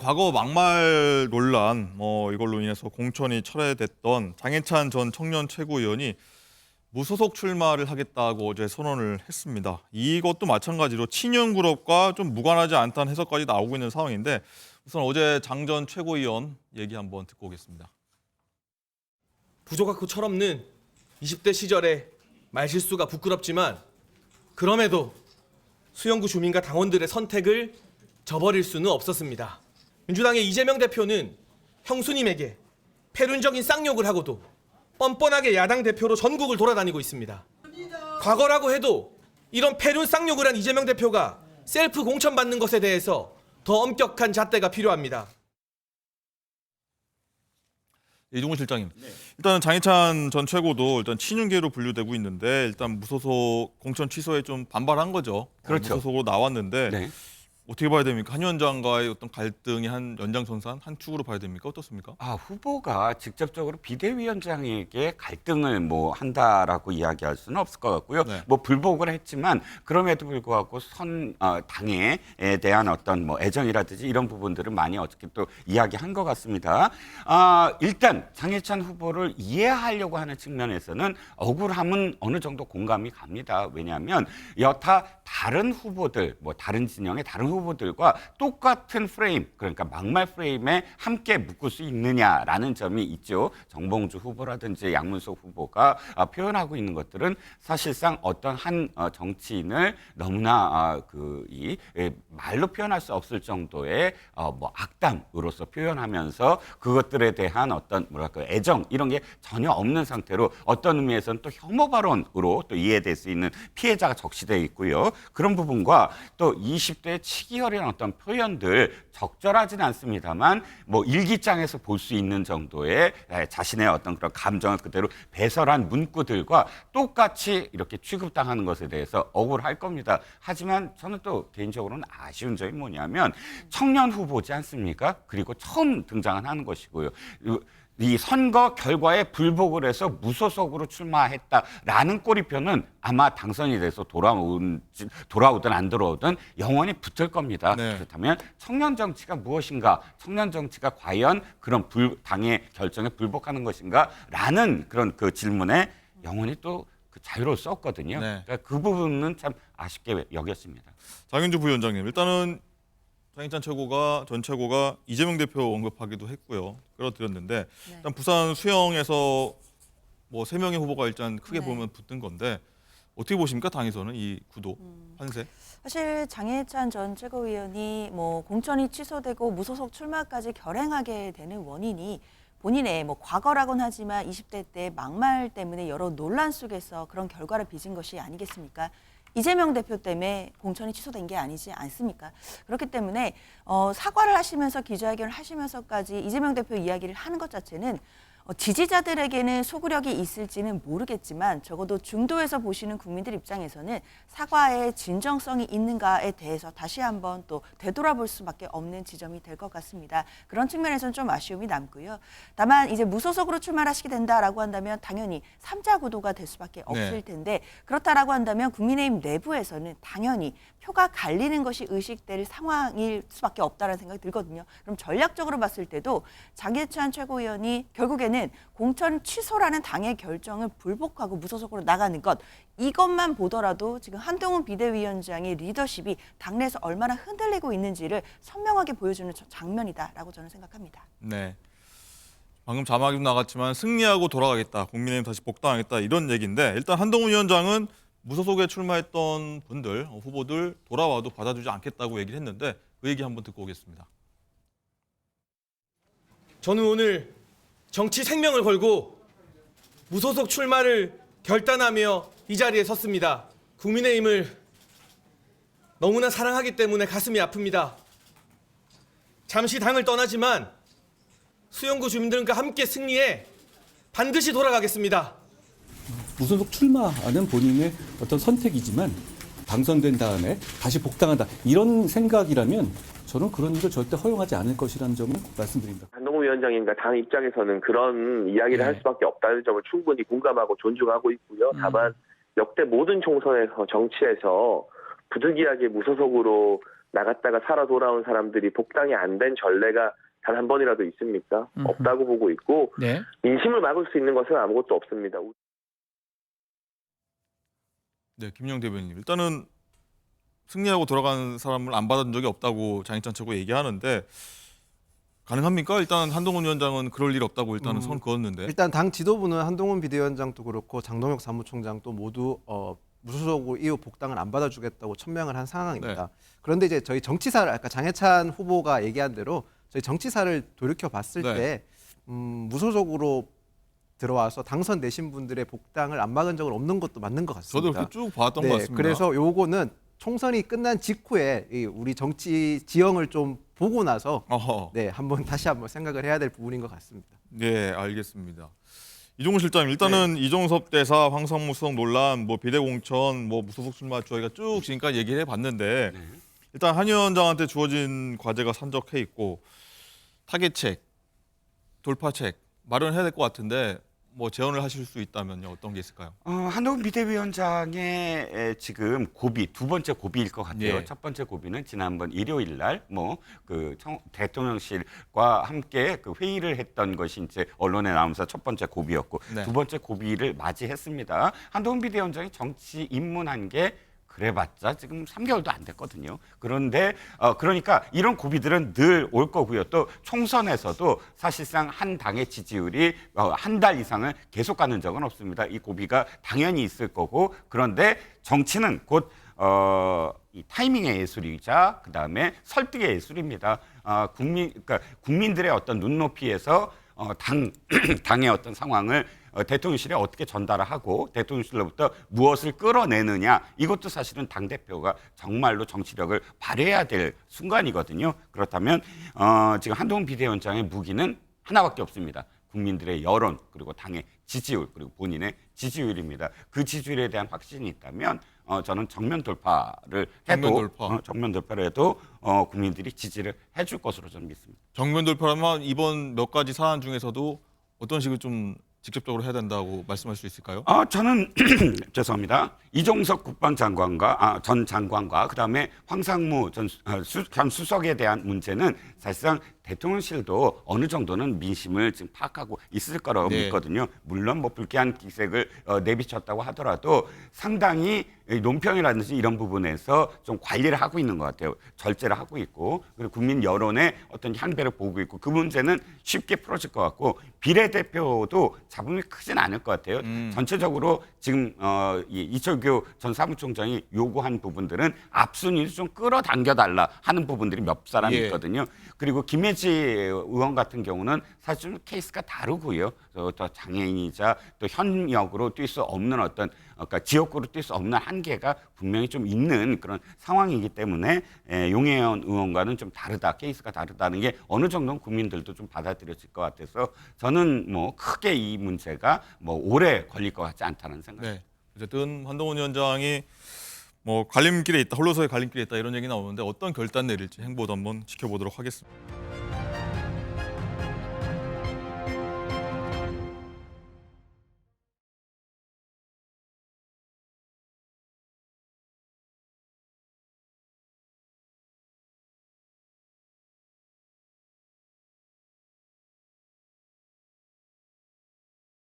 과거 막말 논란 이걸로 인해서 공천이 철회됐던 장해찬 전 청년 최고위원이 무소속 출마를 하겠다고 어제 선언을 했습니다. 이것도 마찬가지로 친윤그룹과 좀 무관하지 않다는 해석까지 나오고 있는 상황인데 우선 어제 장 전 최고위원 얘기 한번 듣고 오겠습니다. 부족하고 철없는 20대 시절의 말실수가 부끄럽지만 그럼에도 수영구 주민과 당원들의 선택을 저버릴 수는 없었습니다. 민주당의 이재명 대표는 형수님에게 패륜적인 쌍욕을 하고도 뻔뻔하게 야당 대표로 전국을 돌아다니고 있습니다. 과거라고 해도 이런 패륜 쌍욕을 한 이재명 대표가 셀프 공천받는 것에 대해서 더 엄격한 잣대가 필요합니다. 이종훈 실장님, 일단 장해찬 전 최고도 일단 친윤계로 분류되고 있는데 일단 무소속 공천 취소에 좀 반발한 거죠. 그렇죠. 무소속으로 나왔는데 네. 어떻게 봐야 됩니까? 한 위원장과의 어떤 갈등이 한 연장선상 한 축으로 봐야 됩니까? 어떻습니까? 후보가 직접적으로 비대위원장에게 갈등을 한다라고 이야기할 수는 없을 것 같고요. 네. 불복을 했지만 그럼에도 불구하고 당에 대한 어떤 애정이라든지 이런 부분들을 많이 어떻게 또 이야기한 것 같습니다. 일단 장해찬 후보를 이해하려고 하는 측면에서는 억울함은 어느 정도 공감이 갑니다. 왜냐하면 여타 다른 후보들, 다른 진영의 다른 후보들과 똑같은 프레임, 그러니까 막말 프레임에 함께 묶을 수 있느냐라는 점이 있죠. 정봉주 후보라든지 양문석 후보가 표현하고 있는 것들은 사실상 어떤 한 정치인을 너무나 말로 표현할 수 없을 정도의 악담으로서 표현하면서 그것들에 대한 어떤 애정 이런 게 전혀 없는 상태로 어떤 의미에서는 또 혐오 발언으로 또 이해될 수 있는 피해자가 적시되어 있고요. 그런 부분과 또 20대 치기어린 어떤 표현들 적절하지는 않습니다만 일기장에서 볼 수 있는 정도의 자신의 어떤 그런 감정을 그대로 배설한 문구들과 똑같이 이렇게 취급당하는 것에 대해서 억울할 겁니다. 하지만 저는 또 개인적으로는 아쉬운 점이 뭐냐면 청년 후보지 않습니까? 그리고 처음 등장하는 것이고요. 이 선거 결과에 불복을 해서 무소속으로 출마했다라는 꼬리표는 아마 당선이 돼서 돌아오든 안 돌아오든 영원히 붙을 겁니다. 네. 그렇다면 청년 정치가 무엇인가? 청년 정치가 과연 그런 당의 결정에 불복하는 것인가? 라는 그런 그 질문에 영원히 또 자유로울 수 없거든요. 네. 그러니까 그 부분은 참 아쉽게 여겼습니다. 장윤주 부위원장님, 일단은 장해찬 전 최고가 이재명 대표 언급하기도 했고요. 끌어들였는데 네. 일단 부산 수영에서 3명의 후보가 일단 크게 네. 보면 붙은 건데 어떻게 보십니까? 당에서는 이 구도, 판세? 사실 장해찬 전 최고위원이 공천이 취소되고 무소속 출마까지 결행하게 되는 원인이 본인의 과거라고는 하지만 20대 때 막말 때문에 여러 논란 속에서 그런 결과를 빚은 것이 아니겠습니까? 이재명 대표 때문에 공천이 취소된 게 아니지 않습니까? 그렇기 때문에 사과를 하시면서 기자회견을 하시면서까지 이재명 대표 이야기를 하는 것 자체는 지지자들에게는 소구력이 있을지는 모르겠지만 적어도 중도에서 보시는 국민들 입장에서는 사과의 진정성이 있는가에 대해서 다시 한번 또 되돌아볼 수밖에 없는 지점이 될 것 같습니다. 그런 측면에서는 좀 아쉬움이 남고요. 다만 이제 무소속으로 출마하시게 된다라고 한다면 당연히 3자 구도가 될 수밖에 없을 텐데 그렇다라고 한다면 국민의힘 내부에서는 당연히 표가 갈리는 것이 의식될 상황일 수밖에 없다는 생각이 들거든요. 그럼 전략적으로 봤을 때도 장해찬 최고위원이 결국에는 공천 취소라는 당의 결정을 불복하고 무소속으로 나가는 것 이것만 보더라도 지금 한동훈 비대위원장의 리더십이 당내에서 얼마나 흔들리고 있는지를 선명하게 보여주는 장면이다라고 저는 생각합니다. 네. 방금 자막이 나갔지만 승리하고 돌아가겠다, 국민의힘 다시 복당하겠다 이런 얘기인데 일단 한동훈 위원장은 무소속에 출마했던 분들, 후보들 돌아와도 받아주지 않겠다고 얘기를 했는데 그 얘기 한번 듣고 오겠습니다. 저는 오늘 정치 생명을 걸고 무소속 출마를 결단하며 이 자리에 섰습니다. 국민의힘을 너무나 사랑하기 때문에 가슴이 아픕니다. 잠시 당을 떠나지만 수영구 주민들과 함께 승리해 반드시 돌아가겠습니다. 무소속 출마하는 본인의 어떤 선택이지만 당선된 다음에 다시 복당한다 이런 생각이라면 저는 그런 일을 절대 허용하지 않을 것이라는 점을 말씀드립니다. 한동훈 위원장님과 당 입장에서는 그런 이야기를 할 수밖에 없다는 점을 충분히 공감하고 존중하고 있고요. 다만 역대 모든 총선에서 정치에서 부득이하게 무소속으로 나갔다가 살아 돌아온 사람들이 복당이 안 된 전례가 단 한 번이라도 있습니까? 없다고 보고 있고 네. 민심을 막을 수 있는 것은 아무것도 없습니다. 네, 김영 대변인. 일단은 승리하고 돌아간 사람을 안 받은 적이 없다고 장해찬 최고 얘기하는데 가능합니까? 일단 한동훈 위원장은 그럴 일 없다고 일단은 선 그었는데. 일단 당 지도부는 한동훈 비대위원장도 그렇고 장동혁 사무총장도 모두 무소속으로 이후 복당을 안 받아주겠다고 천명을 한 상황입니다. 그런데 이제 저희 정치사를 아까 장해찬 후보가 얘기한 대로 저희 정치사를 돌이켜 봤을 네. 때 무소속으로 들어와서 당선되신 분들의 복당을 안 막은 적은 없는 것도 맞는 것 저도 같습니다. 이렇게 쭉 봤던 것 같습니다. 그래서 요거는 총선이 끝난 직후에 이 우리 정치 지형을 좀 보고 나서 어허. 다시 한번 생각을 해야 될 부분인 것 같습니다. 네, 알겠습니다. 이종훈 실장님, 일단은 이종섭 대사, 황상무 수석 논란, 뭐 비대 공천, 뭐 무소속 출마 저희가 쭉 지금까지 얘기를 해봤는데 일단 한 위원장한테 주어진 과제가 산적해 있고 타겟책, 돌파책 마련해야 될 것 같은데 뭐 제언을 하실 수 있다면요, 어떤 게 있을까요? 한동훈 비대위원장의 지금 고비 두 번째 고비일 것 같아요. 예. 첫 번째 고비는 지난번 일요일 날 대통령실과 함께 그 회의를 했던 것이 이제 언론에 나오면서 첫 번째 고비였고 네. 두 번째 고비를 맞이했습니다. 한동훈 비대위원장이 정치 입문한 게 그래봤자 지금 3개월도 안 됐거든요. 그런데 그러니까 이런 고비들은 늘 올 거고요. 또 총선에서도 사실상 한 당의 지지율이 한 달 이상을 계속 가는 적은 없습니다. 이 고비가 당연히 있을 거고 그런데 정치는 곧 이 타이밍의 예술이자 그다음에 설득의 예술입니다. 그러니까 국민들의 어떤 눈높이에서 당의 어떤 상황을 대통령실에 어떻게 전달을 하고 대통령실로부터 무엇을 끌어내느냐 이것도 사실은 당대표가 정말로 정치력을 발휘해야 될 순간이거든요. 그렇다면 지금 한동훈 비대위원장의 무기는 하나밖에 없습니다. 국민들의 여론 그리고 당의 지지율 그리고 본인의 지지율입니다. 그 지지율에 대한 확신이 있다면 저는 정면 돌파를 해도 정면 돌파를 해도 국민들이 지지를 해줄 것으로 저는 믿습니다. 정면 돌파라면 이번 몇 가지 사안 중에서도 어떤 식으로 좀 직접적으로 해야 된다고 말씀할 수 있을까요? 저는 죄송합니다. 이종석 국방장관과 전 장관과 그다음에 황상무 전 수석에 대한 문제는 사실상 대통령실도 어느 정도는 민심을 지금 파악하고 있을 거라고 믿거든요. 물론 뭐 불쾌한 기색을 내비쳤다고 하더라도 상당히 논평이라든지 이런 부분에서 좀 관리를 하고 있는 것 같아요. 절제를 하고 있고 그리고 국민 여론의 어떤 향배를 보고 있고 그 문제는 쉽게 풀어질 것 같고 비례대표도 잡음이 크진 않을 것 같아요. 전체적으로 지금 이철규 전 사무총장이 요구한 부분들은 앞순위를 좀 끌어당겨달라 하는 부분들이 몇 사람이 있거든요. 그리고 김혜지 의원 같은 경우는 사실 좀 케이스가 다르고요. 또 장애인이자 또 현역으로 뛸 수 없는 어떤 그러니까 지역구로 뛸 수 없는 한계가 분명히 좀 있는 그런 상황이기 때문에 용혜연 의원과는 좀 다르다, 케이스가 다르다는 게 어느 정도는 국민들도 좀 받아들여질 것 같아서 저는 뭐 크게 이 문제가 뭐 오래 걸릴 것 같지 않다는 생각입니다. 네. 어쨌든 한동훈 위원장이 뭐 갈림길에 있다, 홀로서의 갈림길에 있다 이런 얘기 나오는데 어떤 결단 내릴지 행보도 한번 지켜보도록 하겠습니다.